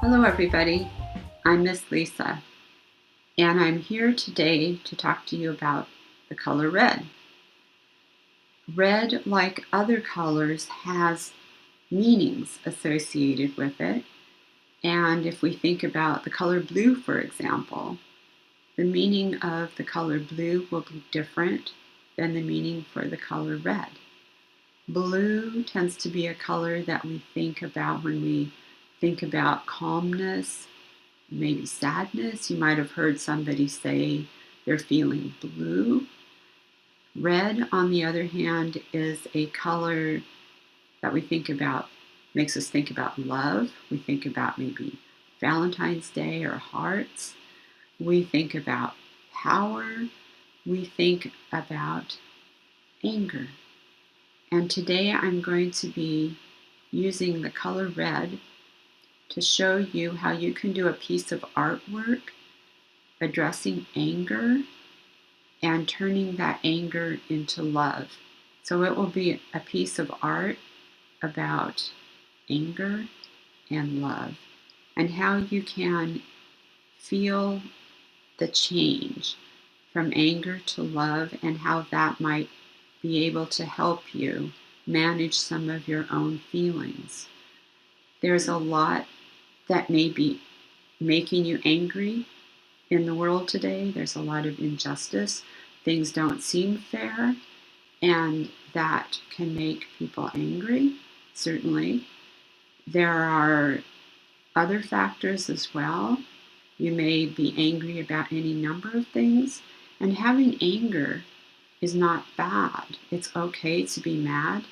Hello everybody, I'm Miss Lisa, and I'm here today to talk to you about the color red. Red, like other colors, has meanings associated with it, and if we think about the color blue, for example, the meaning of the color blue will be different than the meaning for the color red. Blue tends to be a color that we think about when we think about calmness, maybe sadness. You might have heard somebody say they're feeling blue. Red, on the other hand, is a color that we think about, makes us think about love. We think about maybe Valentine's Day or hearts. We think about power. We think about anger. And today I'm going to be using the color red to show you how you can do a piece of artwork addressing anger and turning that anger into love. So it will be a piece of art about anger and love and how you can feel the change from anger to love and how that might be able to help you manage some of your own feelings. There's a lot that may be making you angry in the world today. There's a lot of injustice. Things don't seem fair, and that can make people angry, certainly. There are other factors as well. You may be angry about any number of things, and having anger is not bad. It's okay to be mad,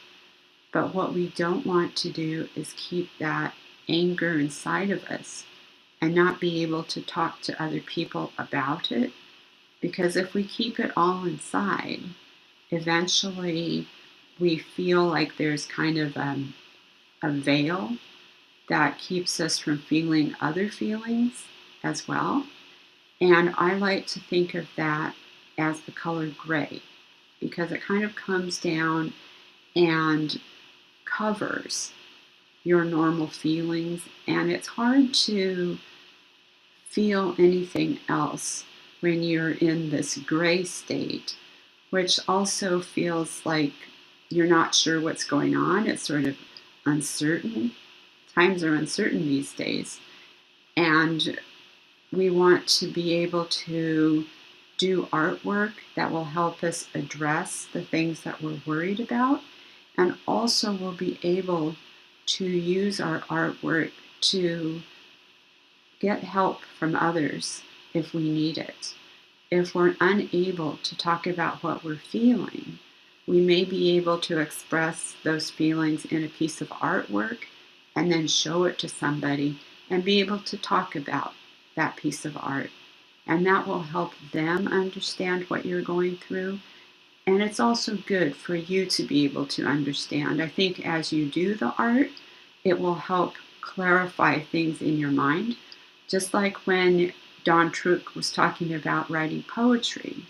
but what we don't want to do is keep that anger inside of us and not be able to talk to other people about it. Because if we keep it all inside, eventually we feel like there's kind of a veil that keeps us from feeling other feelings as well. And I like to think of that as the color gray because it kind of comes down and covers your normal feelings, and it's hard to feel anything else when you're in this gray state, which also feels like you're not sure what's going on. It's sort of uncertain. Times are uncertain these days, and we want to be able to do artwork that will help us address the things that we're worried about, and also we'll be able to use our artwork to get help from others if we need it. If we're unable to talk about what we're feeling, we may be able to express those feelings in a piece of artwork and then show it to somebody and be able to talk about that piece of art. And that will help them understand what you're going through. And it's also good for you to be able to understand. I think as you do the art, it will help clarify things in your mind. Just like when Don Truc was talking about writing poetry.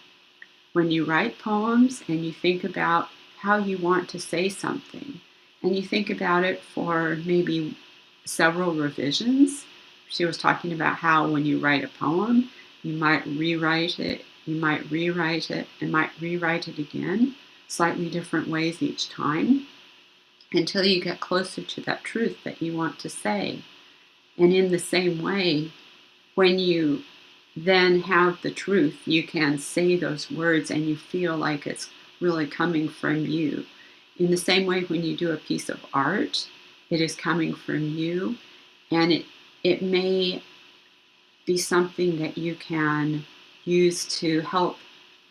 When you write poems and you think about how you want to say something, and you think about it for maybe several revisions. She was talking about how when you write a poem, you might rewrite it, and might rewrite it again, slightly different ways each time, until you get closer to that truth that you want to say. And in the same way, when you then have the truth, you can say those words and you feel like it's really coming from you. In the same way, when you do a piece of art, it is coming from you, and it may be something that you can use to help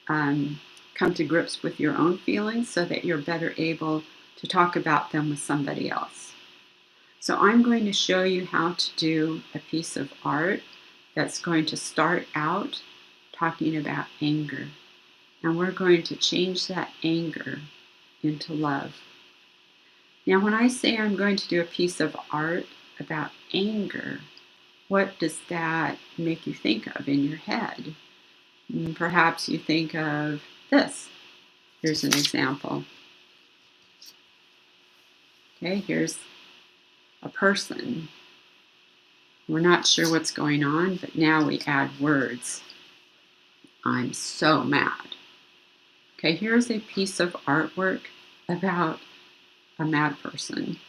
come to grips with your own feelings so that you're better able to talk about them with somebody else. So I'm going to show you how to do a piece of art that's going to start out talking about anger. And we're going to change that anger into love. Now, when I say I'm going to do a piece of art about anger, what does that make you think of in your head? Perhaps you think of this. Here's an example. Okay, here's a person We're not sure what's going on, but now we add words. I'm so mad. Okay, here's a piece of artwork about a mad person.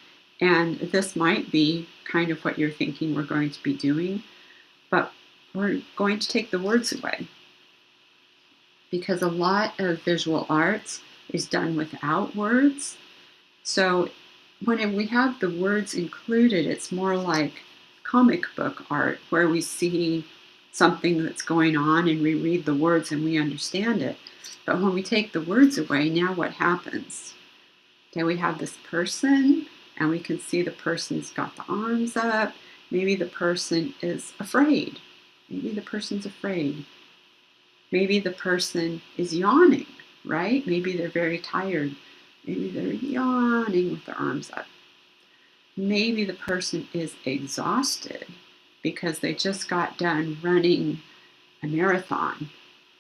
And this might be kind of what you're thinking we're going to be doing, but we're going to take the words away. Because a lot of visual arts is done without words. So when we have the words included, it's more like comic book art, where we see something that's going on and we read the words and we understand it. But when we take the words away, now what happens? Okay, we have this person, and we can see the person's got the arms up. Maybe the person is afraid. Maybe the person's afraid. Maybe the person is yawning, right? Maybe they're very tired. Maybe they're yawning with their arms up. Maybe the person is exhausted because they just got done running a marathon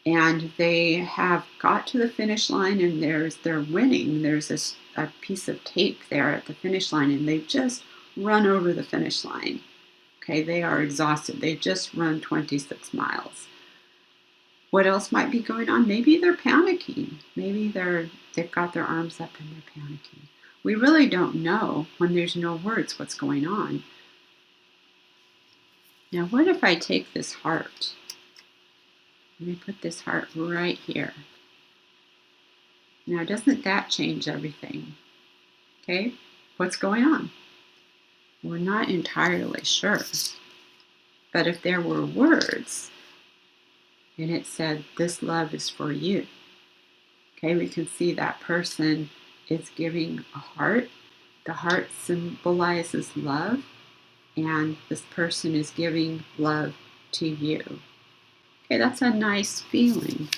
and they have got to the finish line and they're winning. There's a piece of tape there at the finish line and they've just run over the finish line. Okay, they are exhausted. They've just run 26 miles. What else might be going on? Maybe they're panicking. Maybe they've got their arms up and they're panicking. We really don't know when there's no words what's going on. Now, what if I take this heart? Let me put this heart right here. Now, doesn't that change everything? Okay, what's going on? We're not entirely sure. But if there were words and it said, this love is for you, okay, we can see that person is giving a heart. The heart symbolizes love, and this person is giving love to you. Okay, that's a nice feeling.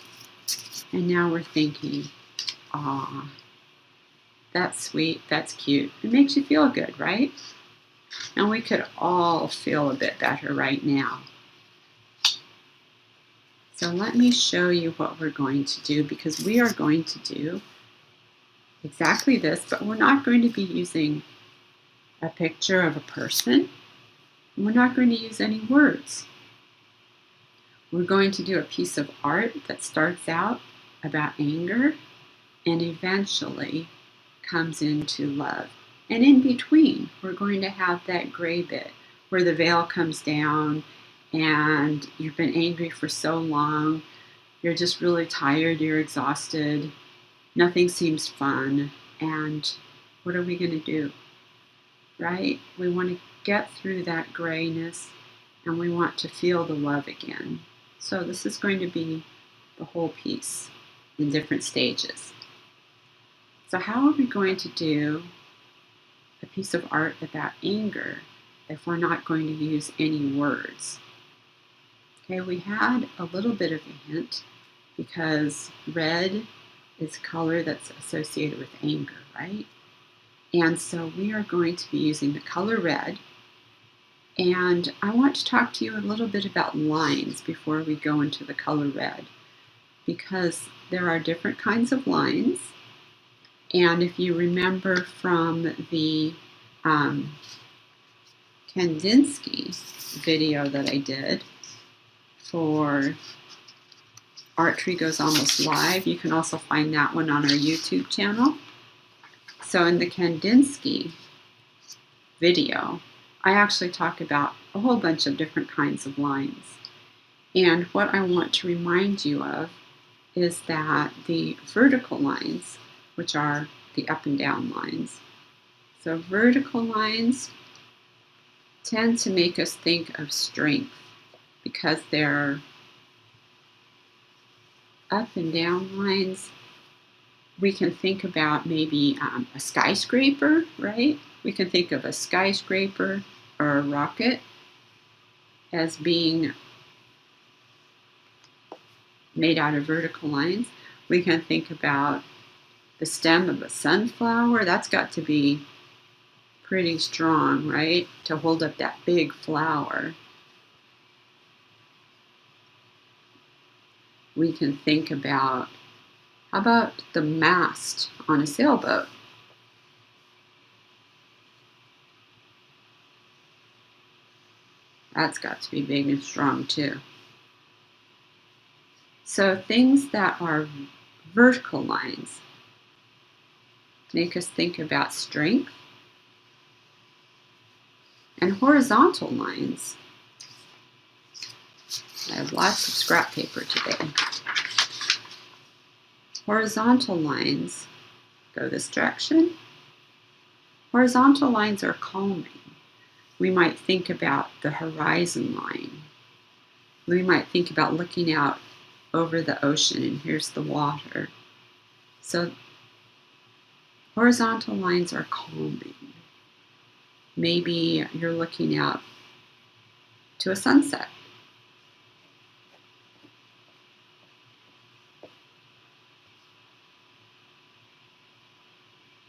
And now we're thinking, aw, that's sweet, that's cute. It makes you feel good, right? And we could all feel a bit better right now. So let me show you what we're going to do, because we are going to do exactly this, but we're not going to be using a picture of a person. We're not going to use any words. We're going to do a piece of art that starts out about anger and eventually comes into love. And in between, we're going to have that gray bit where the veil comes down and you've been angry for so long, you're just really tired, you're exhausted, nothing seems fun, and what are we going to do? Right? We want to get through that grayness and we want to feel the love again. So this is going to be the whole piece in different stages. So how are we going to do a piece of art about anger if we're not going to use any words? Okay, we had a little bit of a hint because red is a color that's associated with anger, right? And so we are going to be using the color red. And I want to talk to you a little bit about lines before we go into the color red, because there are different kinds of lines. And if you remember from the Kandinsky video that I did for Art Tree Goes Almost Live, you can also find that one on our YouTube channel. So in the Kandinsky video, I actually talk about a whole bunch of different kinds of lines. And what I want to remind you of is that the vertical lines, which are the up and down lines, so vertical lines tend to make us think of strength because they're up and down lines. We can think about maybe a skyscraper, right? We can think of a skyscraper or a rocket as being made out of vertical lines. We can think about the stem of a sunflower. That's got to be pretty strong, right? To hold up that big flower. We can think about, how about the mast on a sailboat? That's got to be big and strong too. So things that are vertical lines make us think about strength, and horizontal lines. I have lots of scrap paper today. Horizontal lines go this direction. Horizontal lines are calming. We might think about the horizon line. We might think about looking out over the ocean, and here's the water. So horizontal lines are calming. Maybe you're looking out to a sunset.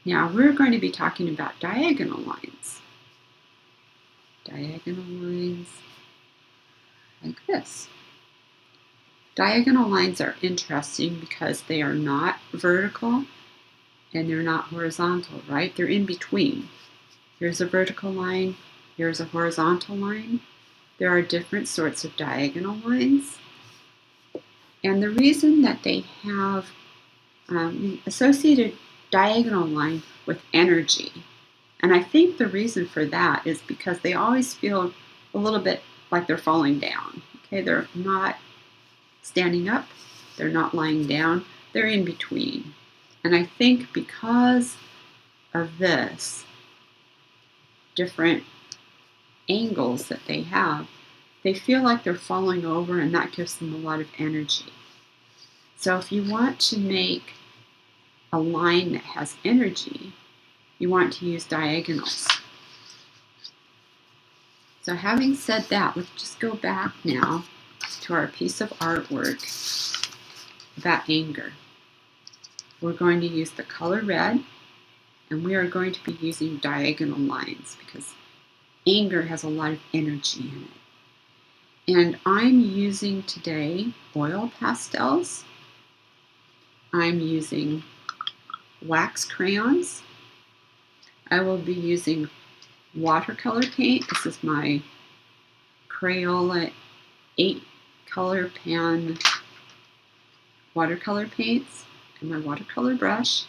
Now we're going to be talking about diagonal lines. Diagonal lines like this. Diagonal lines are interesting because they are not vertical and they're not horizontal, right? They're in between. Here's a vertical line, here's a horizontal line. There are different sorts of diagonal lines. And the reason that they have associated diagonal line with energy, and I think the reason for that is because they always feel a little bit like they're falling down. Okay, they're not standing up, they're not lying down, they're in between. And I think because of this, different angles that they have, they feel like they're falling over, and that gives them a lot of energy. So if you want to make a line that has energy, you want to use diagonals. So having said that, let's just go back now to our piece of artwork about anger. We're going to use the color red, and we are going to be using diagonal lines because anger has a lot of energy in it. And I'm using today oil pastels. I'm using wax crayons. I will be using watercolor paint. This is my Crayola 8 color pan watercolor paints and my watercolor brush.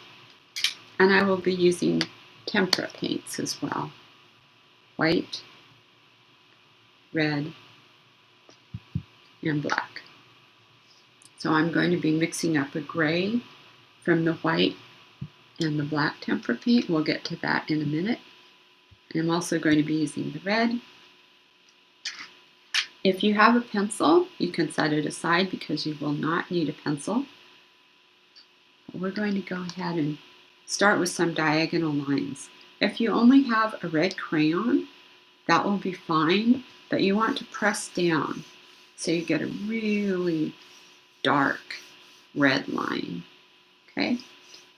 And I will be using tempera paints as well. White, red, and black. So I'm going to be mixing up a gray from the white and the black tempera paint. We'll get to that in a minute. And I'm also going to be using the red. If you have a pencil, you can set it aside because you will not need a pencil. But we're going to go ahead and start with some diagonal lines. If you only have a red crayon, that will be fine, but you want to press down so you get a really dark red line, okay?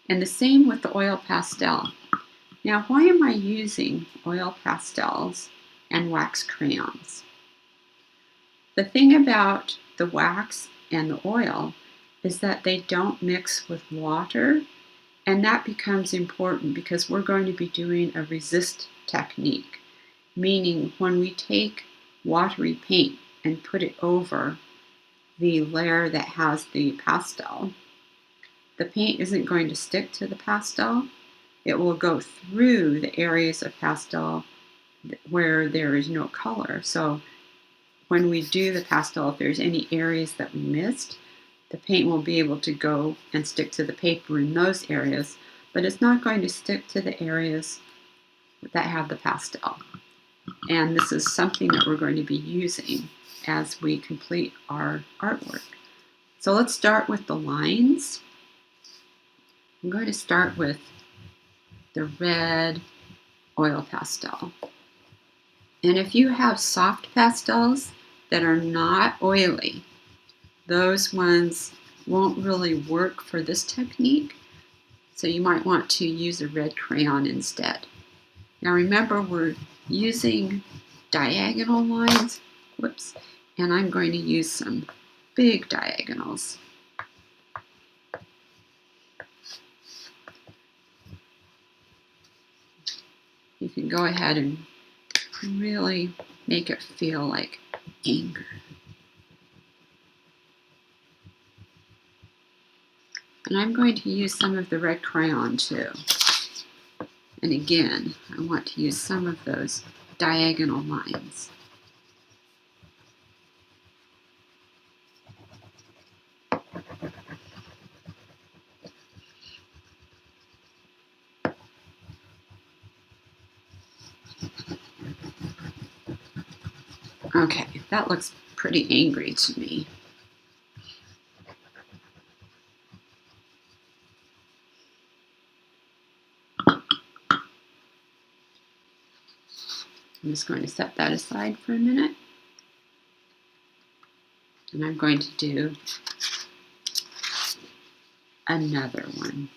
And the same with the oil pastel. Now, why am I using oil pastels and wax crayons? The thing about the wax and the oil is that they don't mix with water, and that becomes important because we're going to be doing a resist technique, meaning when we take watery paint and put it over the layer that has the pastel, the paint isn't going to stick to the pastel. It will go through the areas of pastel where there is no color. So when we do the pastel, if there's any areas that we missed, the paint will be able to go and stick to the paper in those areas, but it's not going to stick to the areas that have the pastel. And this is something that we're going to be using as we complete our artwork. So let's start with the lines. I'm going to start with the red oil pastel. And if you have soft pastels that are not oily, those ones won't really work for this technique. So you might want to use a red crayon instead. Now remember, we're using diagonal lines, and I'm going to use some big diagonals. You can go ahead and really make it feel like anger. And I'm going to use some of the red crayon too. And again, I want to use some of those diagonal lines. Okay, that looks pretty angry to me. I'm just going to set that aside for a minute. And I'm going to do another one.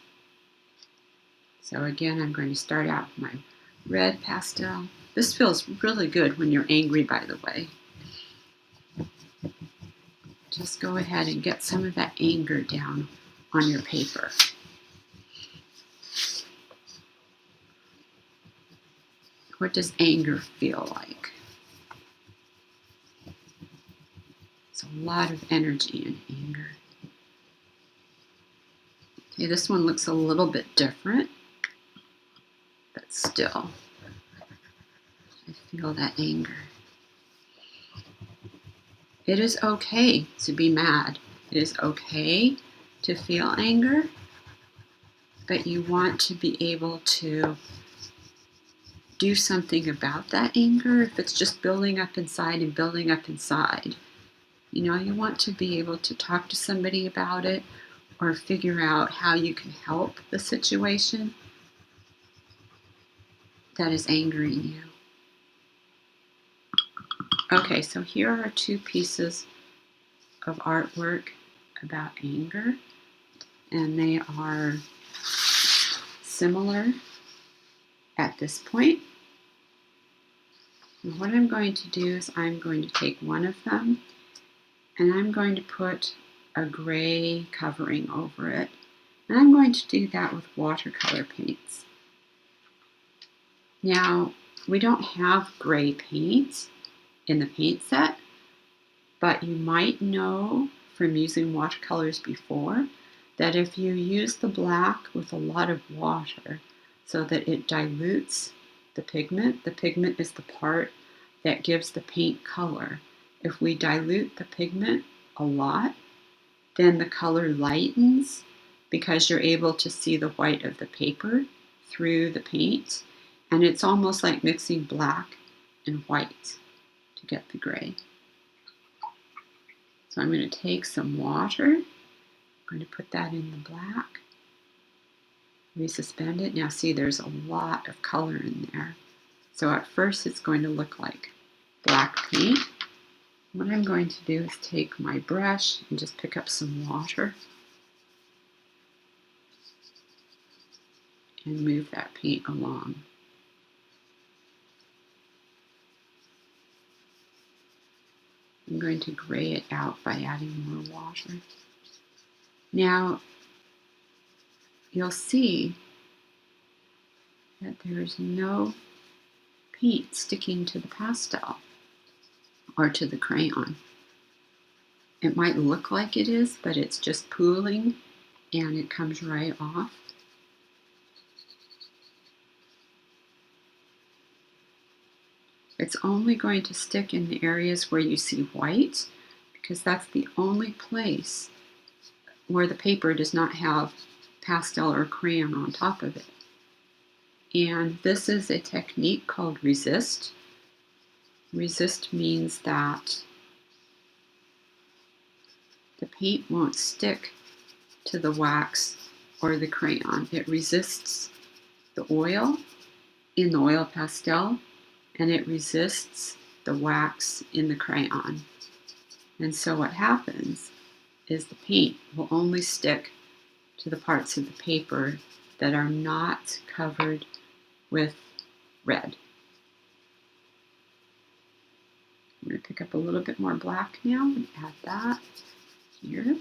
So again, I'm going to start out with my red pastel. This feels really good when you're angry, by the way. Just go ahead and get some of that anger down on your paper. What does anger feel like? It's a lot of energy in anger. Okay, this one looks a little bit different, but still, I feel that anger. It is okay to be mad. It is okay to feel anger, but you want to be able to do something about that anger. If it's just building up inside and building up inside, you want to be able to talk to somebody about it or figure out how you can help the situation that is angering you. Okay, so here are two pieces of artwork about anger, and they are similar at this point. And what I'm going to do is I'm going to take one of them and I'm going to put a gray covering over it. And I'm going to do that with watercolor paints. Now, we don't have gray paints in the paint set, but you might know from using watercolors before that if you use the black with a lot of water so that it dilutes the pigment is the part that gives the paint color. If we dilute the pigment a lot, then the color lightens because you're able to see the white of the paper through the paint, and it's almost like mixing black and white to get the gray. So I'm going to take some water, I'm going to put that in the black, resuspend it. Now see, there's a lot of color in there. So at first it's going to look like black paint. What I'm going to do is take my brush and just pick up some water and move that paint along. I'm going to gray it out by adding more water. Now, you'll see that there's no paint sticking to the pastel or to the crayon. It might look like it is, but it's just pooling and it comes right off. It's only going to stick in the areas where you see white, because that's the only place where the paper does not have pastel or crayon on top of it. And this is a technique called resist. Resist means that the paint won't stick to the wax or the crayon. It resists the oil in the oil pastel, and it resists the wax in the crayon. And so what happens is the paint will only stick to the parts of the paper that are not covered with red. I'm going to pick up a little bit more black now and add that here.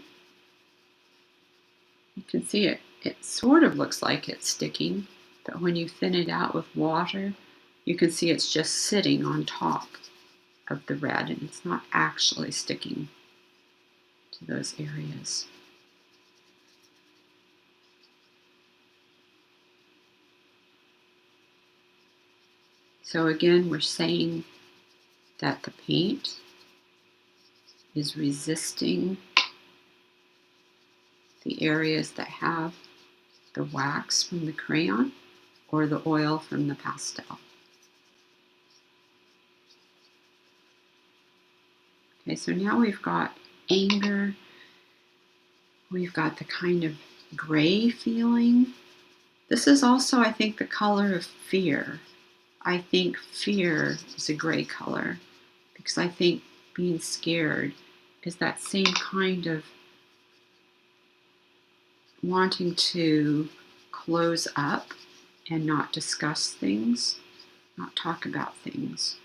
You can see it sort of looks like it's sticking, but when you thin it out with water, you can see it's just sitting on top. of the red, and it's not actually sticking to those areas. So again, we're saying that the paint is resisting the areas that have the wax from the crayon or the oil from the pastel. Okay, so now we've got anger, we've got the kind of gray feeling. This is also, I think, the color of fear. I think fear is a gray color because I think being scared is that same kind of wanting to close up and not discuss things, not talk about things.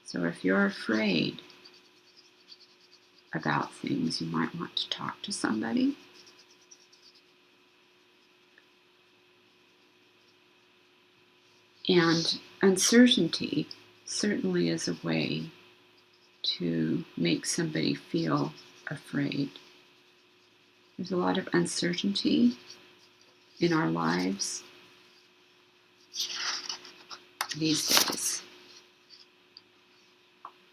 So if you're afraid about things, you might want to talk to somebody. And uncertainty certainly is a way to make somebody feel afraid. There's a lot of uncertainty in our lives these days.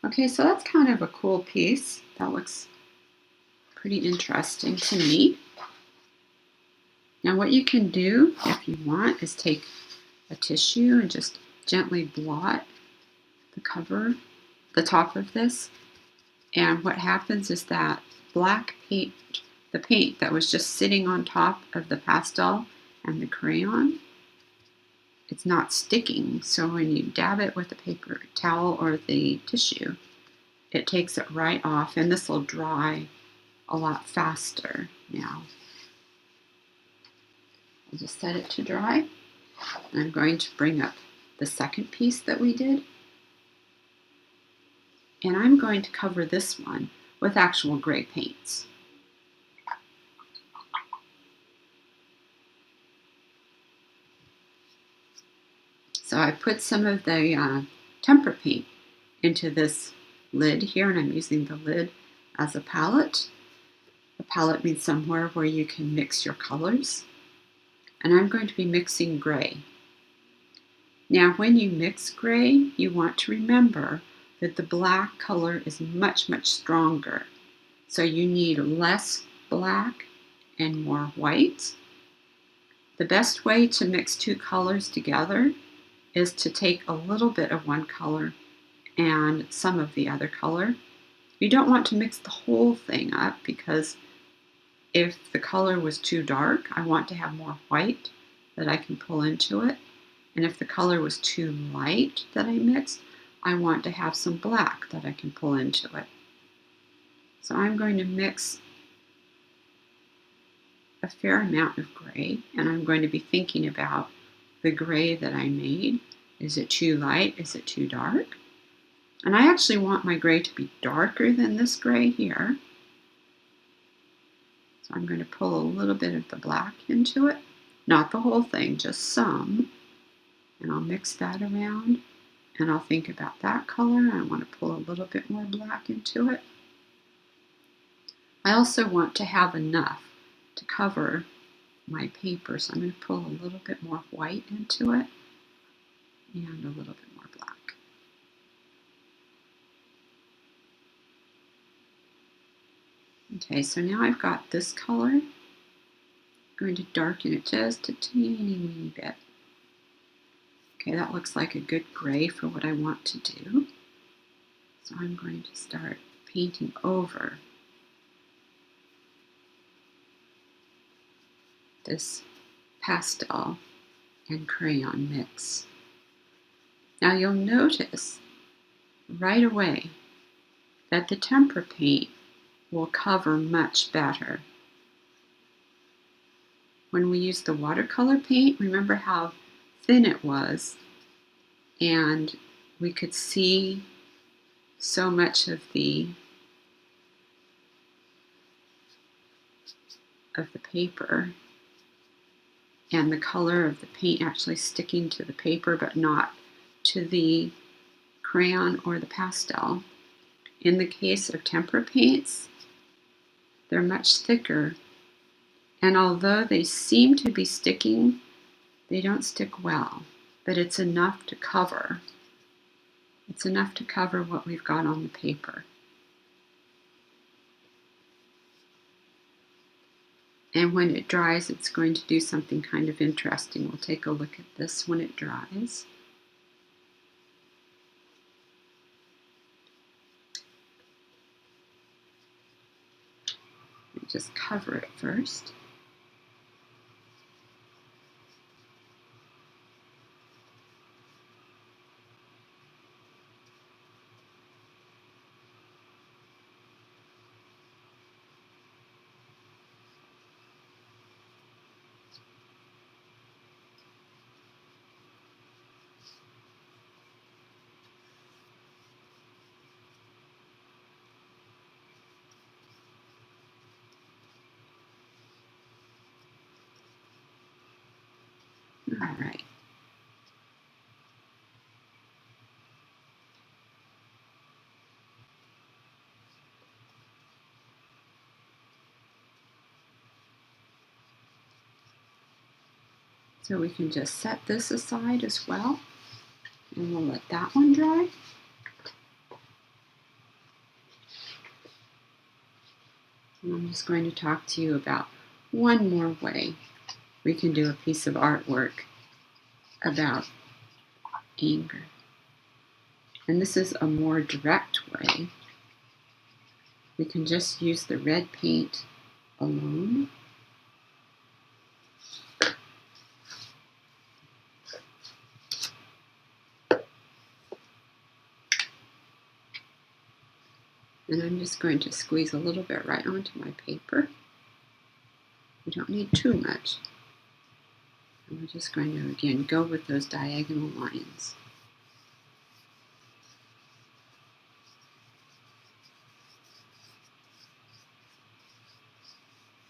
Okay, so that's kind of a cool piece. That looks pretty interesting to me. Now what you can do if you want is take a tissue and just gently blot the cover, the top of this. And what happens is that black paint, the paint that was just sitting on top of the pastel and the crayon, it's not sticking. So when you dab it with a paper towel or the tissue, it takes it right off, and this will dry a lot faster now. I'll just set it to dry. I'm going to bring up the second piece that we did. And I'm going to cover this one with actual gray paints. So I put some of the tempera paint into this lid here, and I'm using the lid as a palette. A palette means somewhere where you can mix your colors. And I'm going to be mixing gray. Now when you mix gray, you want to remember that the black color is much, much stronger. So you need less black and more white. The best way to mix two colors together is to take a little bit of one color and some of the other color. You don't want to mix the whole thing up because if the color was too dark, I want to have more white that I can pull into it. And if the color was too light that I mixed, I want to have some black that I can pull into it. So I'm going to mix a fair amount of gray, and I'm going to be thinking about the gray that I made. Is it too light? Is it too dark? And I actually want my gray to be darker than this gray here. So I'm going to pull a little bit of the black into it. Not the whole thing, just some. And I'll mix that around. And I'll think about that color. I want to pull a little bit more black into it. I also want to have enough to cover my paper. So I'm going to pull a little bit more white into it and a little bit more black. Okay, so now I've got this color. I'm going to darken it just a teeny weeny bit. Okay, that looks like a good gray for what I want to do. So I'm going to start painting over this pastel and crayon mix. Now you'll notice right away that the tempera paint will cover much better. When we use the watercolor paint, remember how thin it was, and we could see so much of the paper. and the color of the paint actually sticking to the paper but not to the crayon or the pastel. In the case of tempera paints, they're much thicker, and although they seem to be sticking, they don't stick well, but it's enough to cover. It's enough to cover what we've got on the paper. And when it dries, it's going to do something kind of interesting. We'll take a look at this when it dries. Just cover it first. All right. So we can just set this aside as well, and we'll let that one dry. And I'm just going to talk to you about one more way we can do a piece of artwork about anger. And this is a more direct way. We can just use the red paint alone. And I'm just going to squeeze a little bit right onto my paper. We don't need too much. And we're just going to, again, go with those diagonal lines.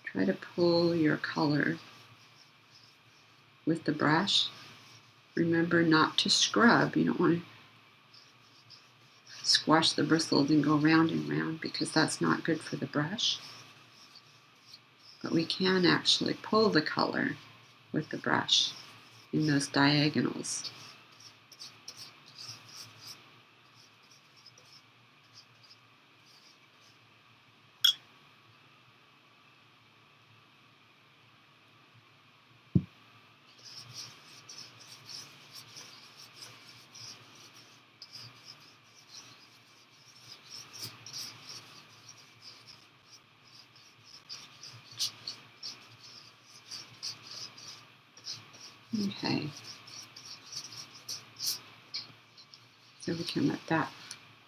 Try to pull your color with the brush. Remember not to scrub. You don't want to squash the bristles and go round and round because that's not good for the brush. But we can actually pull the color with the brush in those diagonals. Okay, so we can let that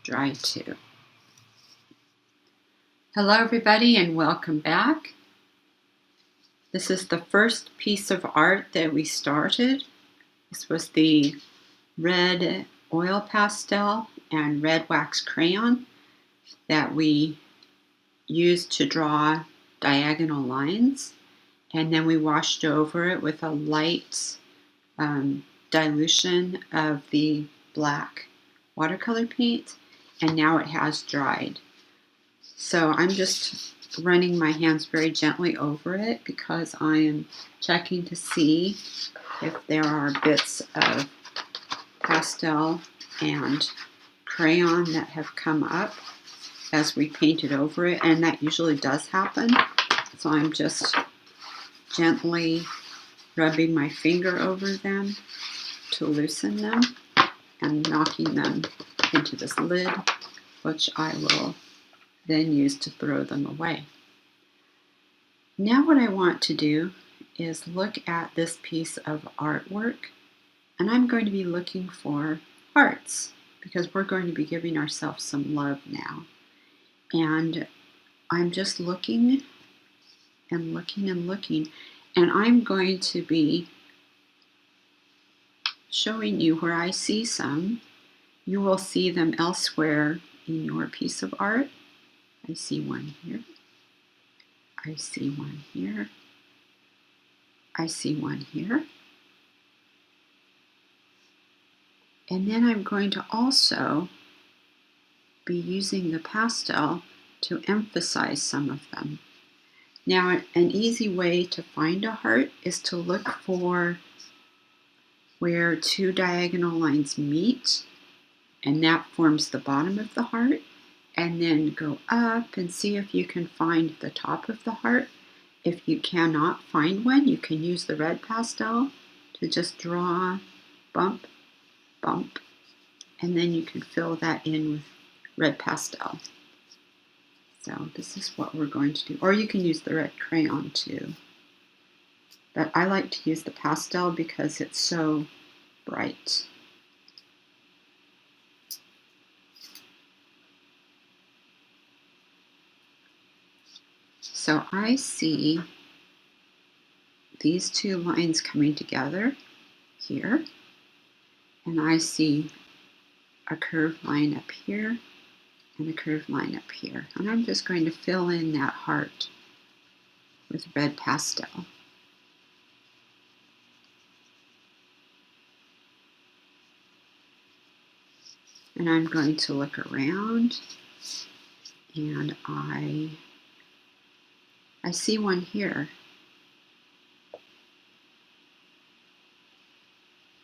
dry too. Hello everybody and welcome back. This is the first piece of art that we started. This was the red oil pastel and red wax crayon that we used to draw diagonal lines, and then we washed over it with a light dilution of the black watercolor paint, and now it has dried. So I'm just running my hands very gently over it because I am checking to see if there are bits of pastel and crayon that have come up as we painted over it, and that usually does happen. So I'm just gently rubbing my finger over them to loosen them and knocking them into this lid, which I will then use to throw them away. Now what I want to do is look at this piece of artwork, and I'm going to be looking for hearts because we're going to be giving ourselves some love now. And I'm just looking and looking and looking, and I'm going to be showing you where I see some. You will see them elsewhere in your piece of art. I see one here. I see one here. I see one here. And then I'm going to also be using the pastel to emphasize some of them. Now, an easy way to find a heart is to look for where two diagonal lines meet, and that forms the bottom of the heart, and then go up and see if you can find the top of the heart. If you cannot find one, you can use the red pastel to just draw bump, bump, and then you can fill that in with red pastel. So this is what we're going to do. Or you can use the red crayon too. But I like to use the pastel because it's so bright. So I see these two lines coming together here, and I see a curved line up here and a curved line up here. And I'm just going to fill in that heart with red pastel. And I'm going to look around, and I see one here.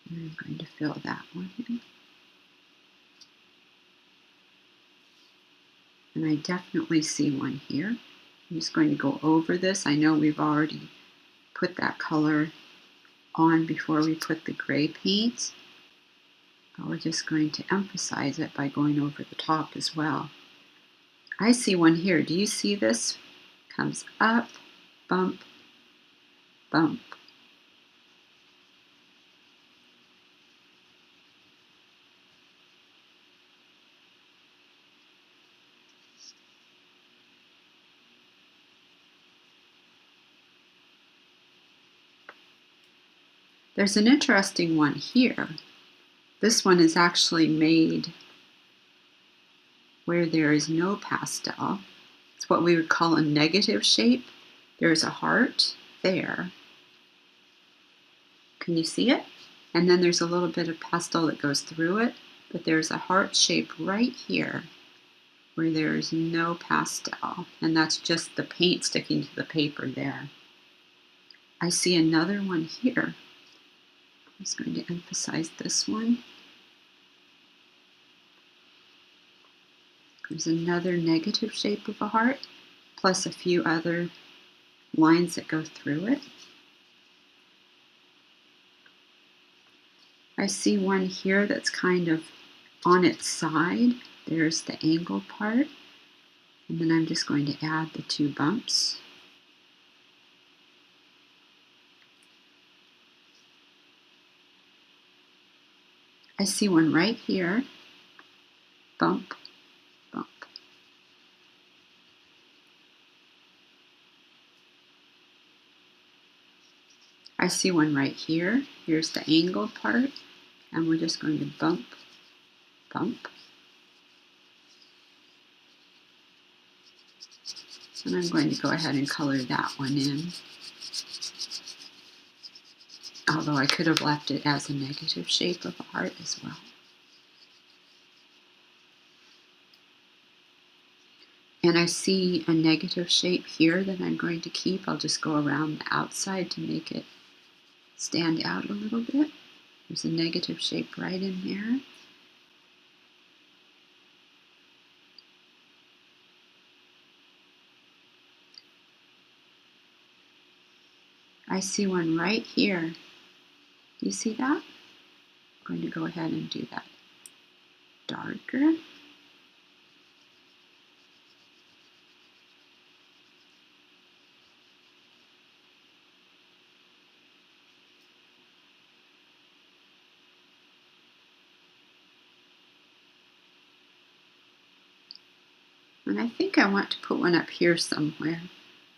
And I'm going to fill that one in. And I definitely see one here. I'm just going to go over this. I know we've already put that color on before we put the gray paint, but we're just going to emphasize it by going over the top as well. I see one here. Do you see this? Comes up, bump, bump. There's an interesting one here. This one is actually made where there is no pastel. It's what we would call a negative shape. There's a heart there. Can you see it? And then there's a little bit of pastel that goes through it, but there's a heart shape right here where there is no pastel, and that's just the paint sticking to the paper there. I see another one here. I'm just going to emphasize this one. There's another negative shape of a heart, plus a few other lines that go through it. I see one here that's kind of on its side. There's the angled part. And then I'm just going to add the two bumps. I see one right here. Bump, bump. I see one right here. Here's the angled part. And we're just going to bump, bump. And I'm going to go ahead and color that one in. Although I could have left it as a negative shape of a heart as well. And I see a negative shape here that I'm going to keep. I'll just go around the outside to make it stand out a little bit. There's a negative shape right in there. I see one right here. Do you see that? I'm going to go ahead and do that darker. And I think I want to put one up here somewhere.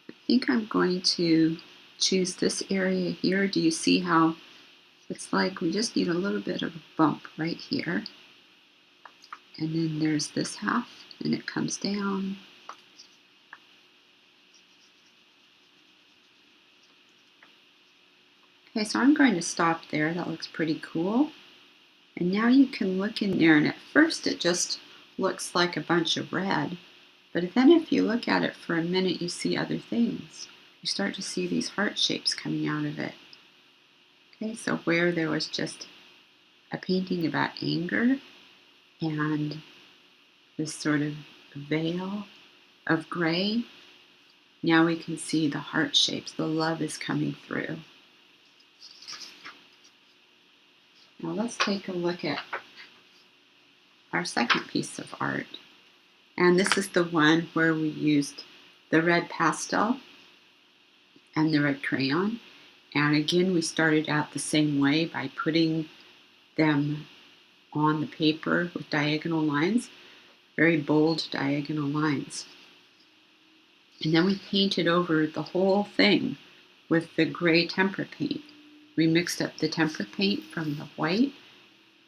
I think I'm going to choose this area here. Do you see how it's like we just need a little bit of a bump right here? And then there's this half, and it comes down. Okay, so I'm going to stop there. That looks pretty cool. And now you can look in there, and at first it just looks like a bunch of red. But then if you look at it for a minute, you see other things. You start to see these heart shapes coming out of it. Okay, so where there was just a painting about anger and this sort of veil of gray, now we can see the heart shapes. The love is coming through. Now let's take a look at our second piece of art. And this is the one where we used the red pastel and the red crayon. And again, we started out the same way by putting them on the paper with diagonal lines, very bold diagonal lines. And then we painted over the whole thing with the gray tempera paint. We mixed up the tempera paint from the white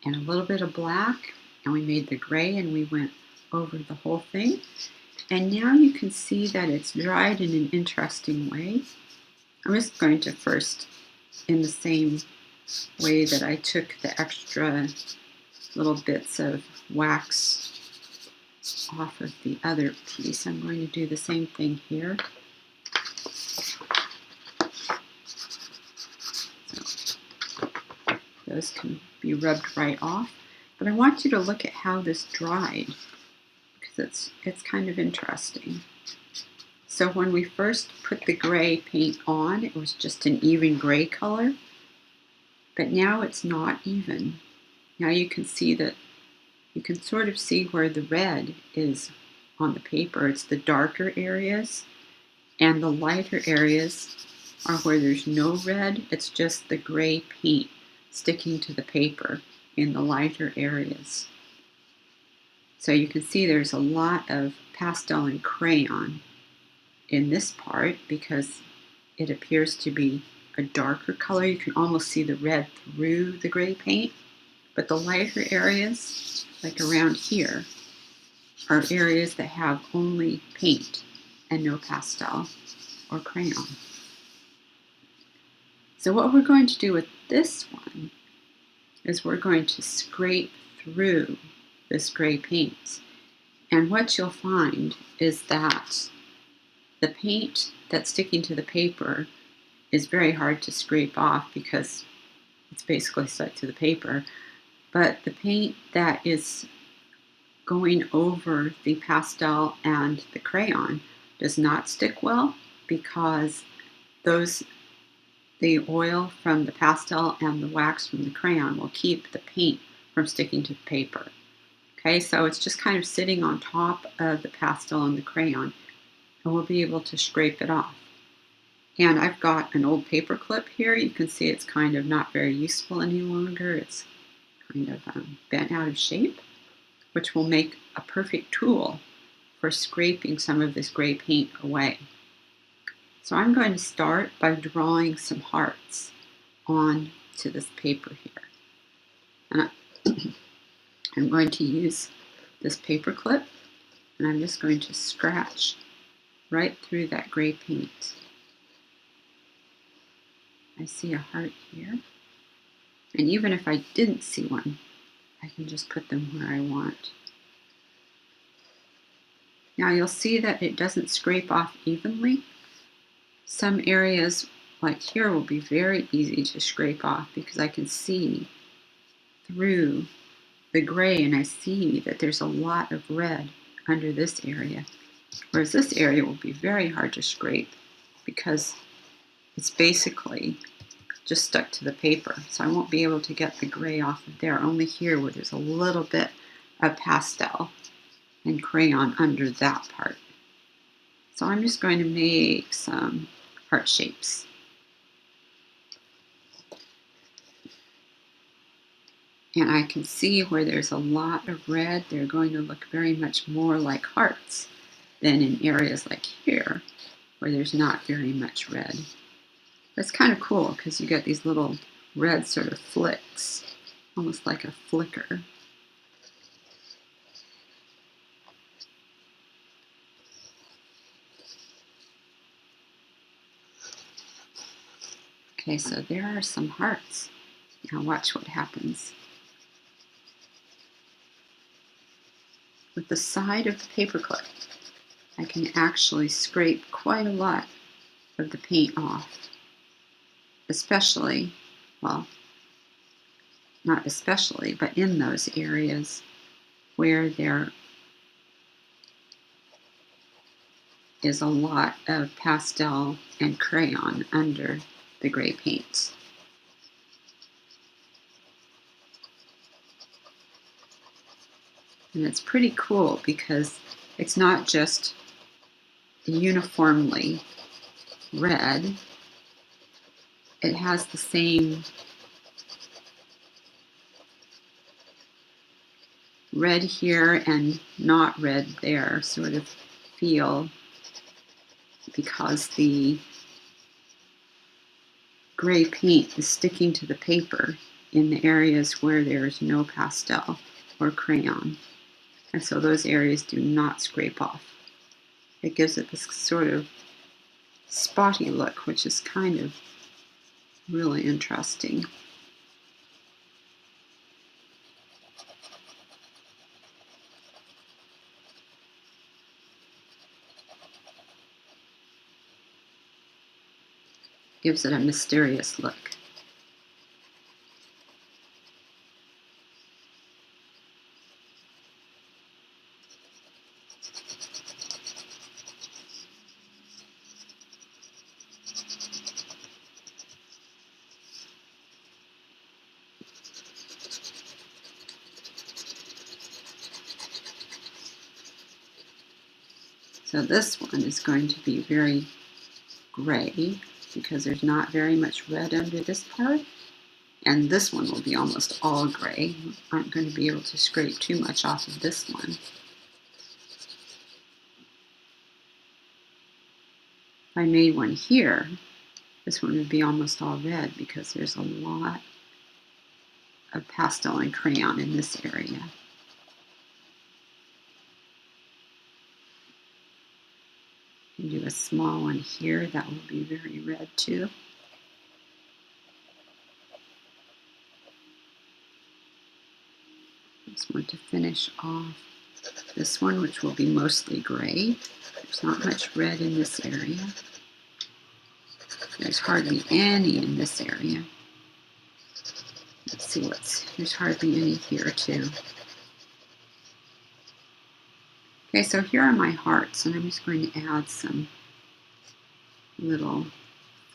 and a little bit of black, and we made the gray, and we went over the whole thing. And now you can see that it's dried in an interesting way. I'm just going to first, in the same way that I took the extra little bits of wax off of the other piece, I'm going to do the same thing here. So those can be rubbed right off. But I want you to look at how this dried, because it's kind of interesting. So when we first put the gray paint on, it was just an even gray color, but now it's not even. Now you can see that, you can sort of see where the red is on the paper. It's the darker areas, and the lighter areas are where there's no red. It's just the gray paint sticking to the paper in the lighter areas. So you can see there's a lot of pastel and crayon in this part because it appears to be a darker color. You can almost see the red through the gray paint, but the lighter areas, like around here, are areas that have only paint and no pastel or crayon. So what we're going to do with this one is we're going to scrape through this gray paint. And what you'll find is that the paint that's sticking to the paper is very hard to scrape off because it's basically stuck to the paper. But the paint that is going over the pastel and the crayon does not stick well because the oil from the pastel and the wax from the crayon will keep the paint from sticking to the paper. Okay, so it's just kind of sitting on top of the pastel and the crayon, and we'll be able to scrape it off. And I've got an old paper clip here. You can see it's kind of not very useful any longer. It's kind of bent out of shape, which will make a perfect tool for scraping some of this gray paint away. So I'm going to start by drawing some hearts onto this paper here. And I'm going to use this paper clip, and I'm just going to scratch right through that gray paint. I see a heart here. And even if I didn't see one, I can just put them where I want. Now you'll see that it doesn't scrape off evenly. Some areas like here will be very easy to scrape off because I can see through the gray and I see that there's a lot of red under this area. Whereas this area will be very hard to scrape because it's basically just stuck to the paper. So I won't be able to get the gray off of there, only here where there's a little bit of pastel and crayon under that part. So I'm just going to make some heart shapes. And I can see where there's a lot of red, they're going to look very much more like hearts than in areas like here, where there's not very much red. That's kind of cool because you get these little red sort of flicks, almost like a flicker. Okay, so there are some hearts. Now watch what happens. With the side of the paperclip, I can actually scrape quite a lot of the paint off. Especially, well, not especially, but in those areas where there is a lot of pastel and crayon under the gray paints. And it's pretty cool because it's not just uniformly red. It has the same red here and not red there sort of feel, because the gray paint is sticking to the paper in the areas where there's no pastel or crayon. And so those areas do not scrape off. It gives it this sort of spotty look, which is kind of really interesting. Gives it a mysterious look. So this one is going to be very gray because there's not very much red under this part. And this one will be almost all gray. Aren't going to be able to scrape too much off of this one. If I made one here, this one would be almost all red because there's a lot of pastel and crayon in this area. And do a small one here that will be very red too. Just want to finish off this one, which will be mostly gray. There's not much red in this area. There's hardly any in this area. Let's see there's hardly any here too. Okay, so here are my hearts, and I'm just going to add some little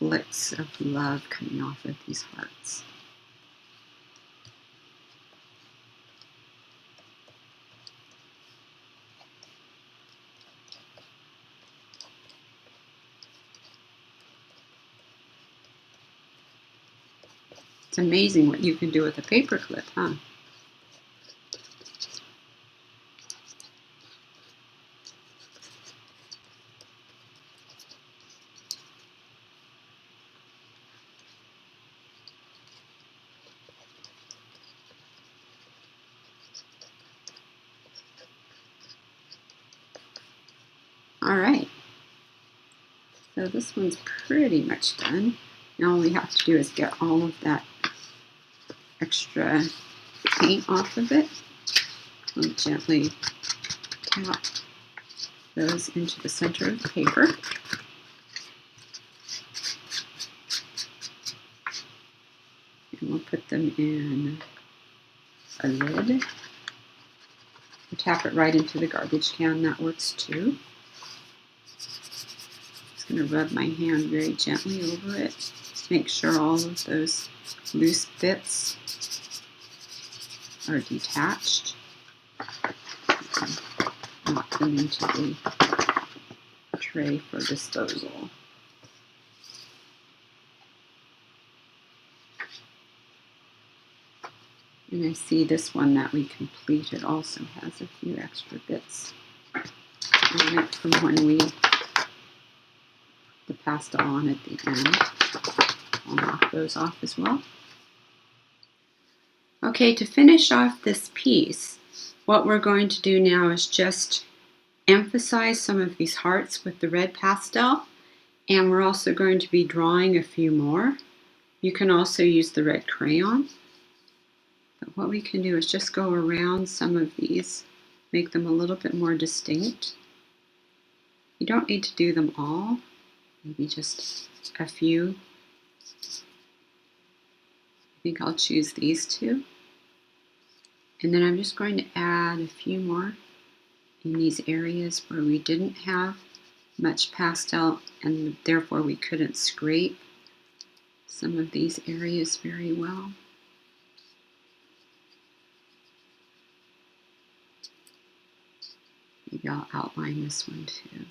flicks of love coming off of these hearts. It's amazing what you can do with a paper clip, huh? All right, so this one's pretty much done. Now all we have to do is get all of that extra paint off of it. I'll gently tap those into the center of the paper. And we'll put them in a lid. We'll tap it right into the garbage can, that works too. Just going to rub my hand very gently over it. Make sure all of those loose bits are detached. Knock them into the tray for disposal. And I see this one that we completed also has a few extra bits on it from when we put the pastel on at the end. I'll knock those off as well. Okay, to finish off this piece, what we're going to do now is just emphasize some of these hearts with the red pastel, and we're also going to be drawing a few more. You can also use the red crayon. But what we can do is just go around some of these, make them a little bit more distinct. You don't need to do them all, maybe just a few. I think I'll choose these two. And then I'm just going to add a few more in these areas where we didn't have much pastel and therefore we couldn't scrape some of these areas very well. Maybe I'll outline this one too.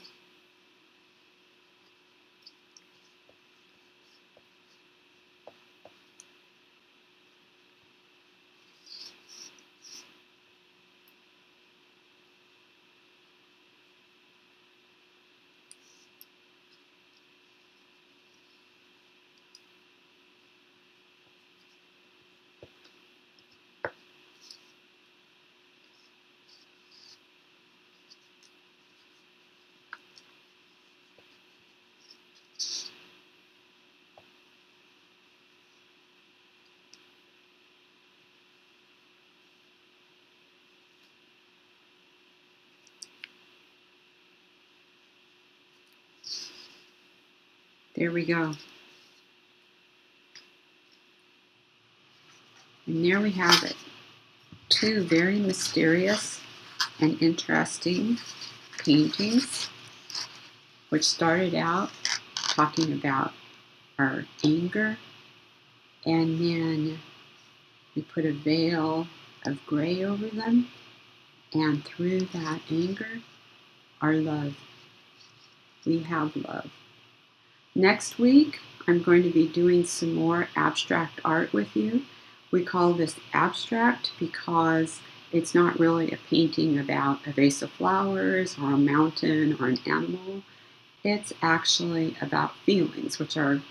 There we go. And there we have it. Two very mysterious and interesting paintings, which started out talking about our anger, and then we put a veil of gray over them, and through that anger, our love. We have love. Next week, I'm going to be doing some more abstract art with you. We call this abstract because it's not really a painting about a vase of flowers or a mountain or an animal. It's actually about feelings, which are,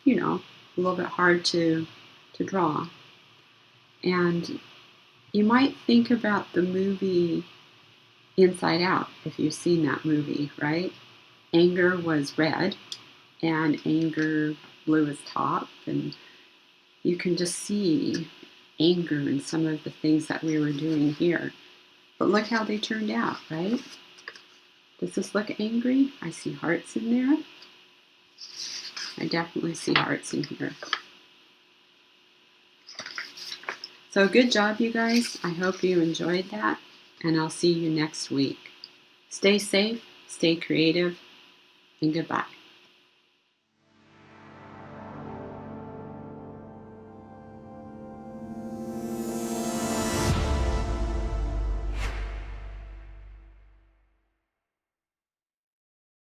a little bit hard to draw. And you might think about the movie Inside Out, if you've seen that movie, right? Anger was red, and anger blew his top, and you can just see anger in some of the things that we were doing here. But look how they turned out, right? Does this look angry? I see hearts in there. I definitely see hearts in here. So good job, you guys. I hope you enjoyed that, and I'll see you next week. Stay safe, stay creative, and goodbye.